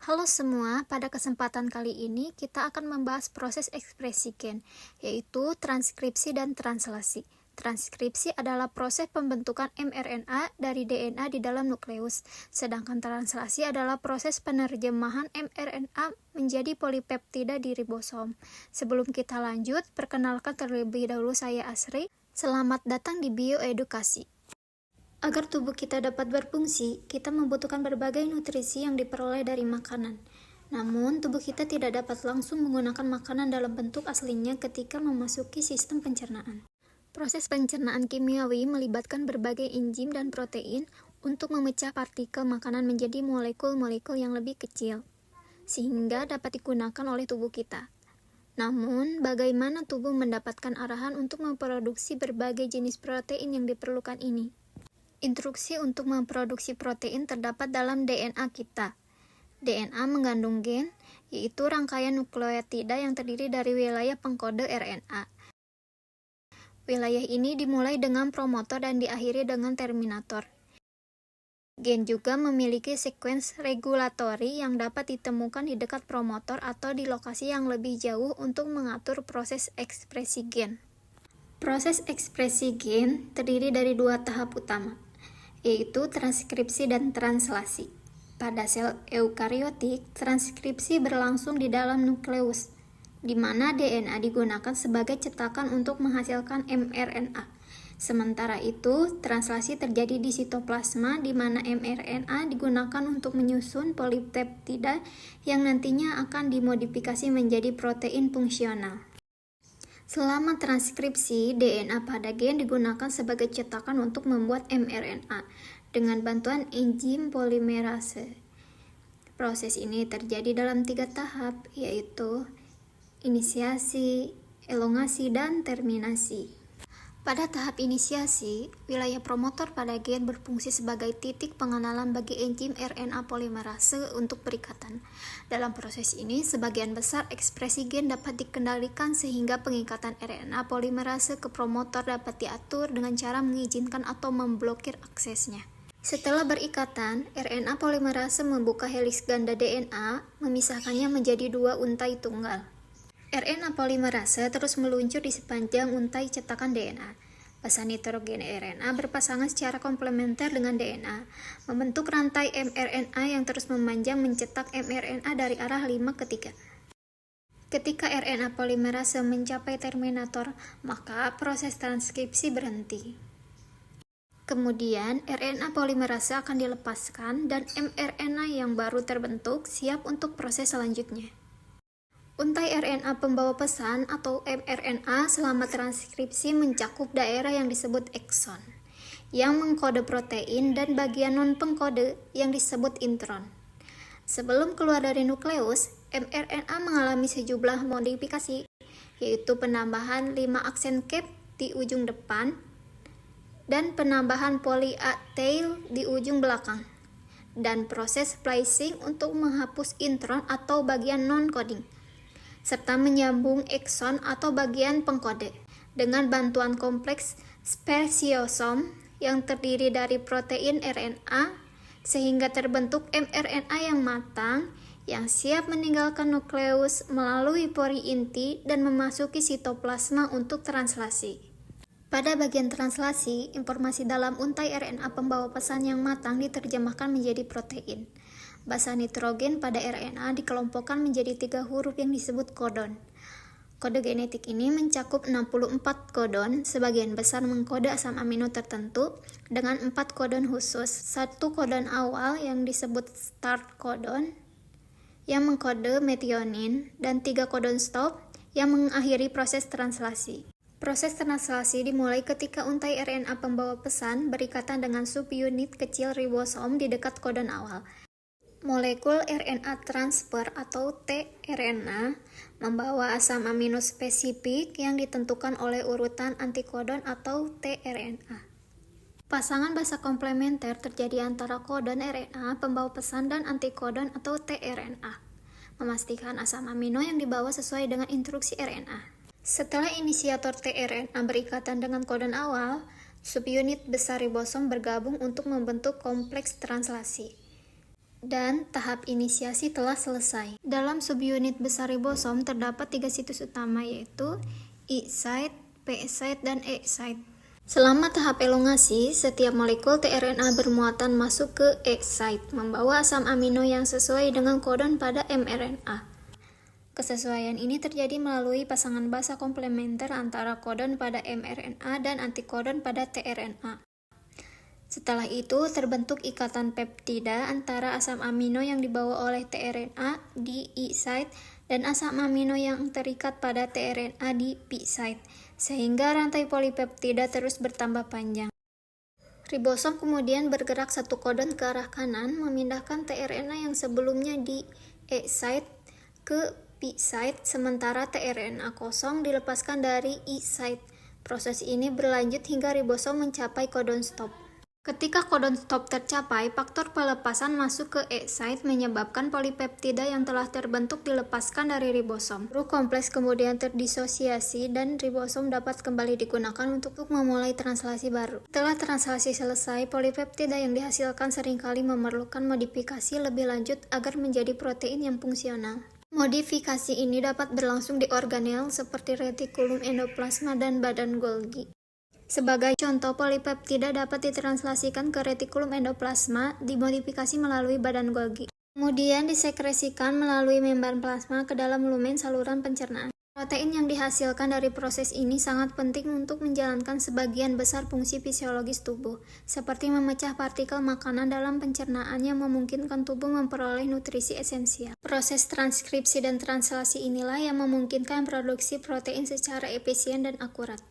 Halo semua, pada kesempatan kali ini kita akan membahas proses ekspresi gen, yaitu transkripsi dan translasi. Transkripsi adalah proses pembentukan mRNA dari DNA di dalam nukleus, sedangkan translasi adalah proses penerjemahan mRNA menjadi polipeptida di ribosom. Sebelum kita lanjut, perkenalkan terlebih dahulu saya Asri. Selamat datang di Bioedukasi. Agar tubuh kita dapat berfungsi, kita membutuhkan berbagai nutrisi yang diperoleh dari makanan. Namun, tubuh kita tidak dapat langsung menggunakan makanan dalam bentuk aslinya ketika memasuki sistem pencernaan. Proses pencernaan kimiawi melibatkan berbagai enzim dan protein untuk memecah partikel makanan menjadi molekul-molekul yang lebih kecil, sehingga dapat digunakan oleh tubuh kita. Namun, bagaimana tubuh mendapatkan arahan untuk memproduksi berbagai jenis protein yang diperlukan ini? Instruksi untuk memproduksi protein terdapat dalam DNA kita. DNA mengandung gen, yaitu rangkaian nukleotida yang terdiri dari wilayah pengkode RNA. Wilayah ini dimulai dengan promotor dan diakhiri dengan terminator. Gen juga memiliki sekuens regulatori yang dapat ditemukan di dekat promotor atau di lokasi yang lebih jauh untuk mengatur proses ekspresi gen. Proses ekspresi gen terdiri dari dua tahap utama, yaitu transkripsi dan translasi. Pada sel eukariotik, transkripsi berlangsung di dalam nukleus, di mana DNA digunakan sebagai cetakan untuk menghasilkan mRNA. Sementara itu, translasi terjadi di sitoplasma, di mana mRNA digunakan untuk menyusun polipeptida yang nantinya akan dimodifikasi menjadi protein fungsional. Selama transkripsi, DNA pada gen digunakan sebagai cetakan untuk membuat mRNA dengan bantuan enzim polimerase. Proses ini terjadi dalam 3 tahap, yaitu inisiasi, elongasi, dan terminasi. Pada tahap inisiasi, wilayah promotor pada gen berfungsi sebagai titik pengenalan bagi enzim RNA polimerase untuk perikatan. Dalam proses ini, sebagian besar ekspresi gen dapat dikendalikan sehingga pengikatan RNA polimerase ke promotor dapat diatur dengan cara mengizinkan atau memblokir aksesnya. Setelah berikatan, RNA polimerase membuka heliks ganda DNA, memisahkannya menjadi 2 untai tunggal. RNA polimerase terus meluncur di sepanjang untai cetakan DNA. Basa nitrogen RNA berpasangan secara komplementer dengan DNA, membentuk rantai mRNA yang terus memanjang mencetak mRNA dari arah 5 ke 3. Ketika RNA polimerase mencapai terminator, maka proses transkripsi berhenti. Kemudian, RNA polimerase akan dilepaskan dan mRNA yang baru terbentuk siap untuk proses selanjutnya. Untai RNA pembawa pesan atau mRNA selama transkripsi mencakup daerah yang disebut ekson, yang mengkode protein, dan bagian non-pengkode yang disebut intron. Sebelum keluar dari nukleus, mRNA mengalami sejumlah modifikasi, yaitu penambahan 5 aksen cap di ujung depan dan penambahan poly A tail di ujung belakang, dan proses splicing untuk menghapus intron atau bagian non-coding, serta menyambung ekson atau bagian pengkode dengan bantuan kompleks spesiosom yang terdiri dari protein RNA sehingga terbentuk mRNA yang matang yang siap meninggalkan nukleus melalui pori inti dan memasuki sitoplasma untuk translasi. Pada bagian translasi, informasi dalam untai RNA pembawa pesan yang matang diterjemahkan menjadi protein. Basa nitrogen pada RNA dikelompokkan menjadi 3 huruf yang disebut kodon. Kode genetik ini mencakup 64 kodon, sebagian besar mengkode asam amino tertentu, dengan 4 kodon khusus. 1 kodon awal yang disebut start kodon, yang mengkode metionin, dan 3 kodon stop yang mengakhiri proses translasi. Proses translasi dimulai ketika untai RNA pembawa pesan berikatan dengan subunit kecil ribosom di dekat kodon awal. Molekul RNA transfer atau tRNA membawa asam amino spesifik yang ditentukan oleh urutan antikodon atau tRNA. Pasangan basa komplementer terjadi antara kodon RNA pembawa pesan dan antikodon atau tRNA, memastikan asam amino yang dibawa sesuai dengan instruksi RNA. Setelah inisiator tRNA berikatan dengan kodon awal, subunit besar ribosom bergabung untuk membentuk kompleks translasi. dan tahap inisiasi telah selesai. Dalam subunit besar ribosom terdapat 3 situs utama, yaitu E site, P site, dan E site. Selama tahap elongasi, setiap molekul tRNA bermuatan masuk ke E site, membawa asam amino yang sesuai dengan kodon pada mRNA. Kesesuaian ini terjadi melalui pasangan basa komplementer antara kodon pada mRNA dan antikodon pada tRNA. Setelah itu, terbentuk ikatan peptida antara asam amino yang dibawa oleh tRNA di E site dan asam amino yang terikat pada tRNA di P site, sehingga rantai polipeptida terus bertambah panjang. Ribosom kemudian bergerak satu kodon ke arah kanan, memindahkan tRNA yang sebelumnya di E site ke P site, sementara tRNA kosong dilepaskan dari E site. Proses ini berlanjut hingga ribosom mencapai kodon stop. Ketika kodon stop tercapai, faktor pelepasan masuk ke E site menyebabkan polipeptida yang telah terbentuk dilepaskan dari ribosom. Kompleks kemudian terdisosiasi dan ribosom dapat kembali digunakan untuk memulai translasi baru. Setelah translasi selesai, polipeptida yang dihasilkan seringkali memerlukan modifikasi lebih lanjut agar menjadi protein yang fungsional. Modifikasi ini dapat berlangsung di organel seperti retikulum endoplasma dan badan Golgi. Sebagai contoh, polipeptida dapat ditranslasikan ke retikulum endoplasma, dimodifikasi melalui badan Golgi. Kemudian disekresikan melalui membran plasma ke dalam lumen saluran pencernaan. Protein yang dihasilkan dari proses ini sangat penting untuk menjalankan sebagian besar fungsi fisiologis tubuh, seperti memecah partikel makanan dalam pencernaan yang memungkinkan tubuh memperoleh nutrisi esensial. Proses transkripsi dan translasi inilah yang memungkinkan produksi protein secara efisien dan akurat.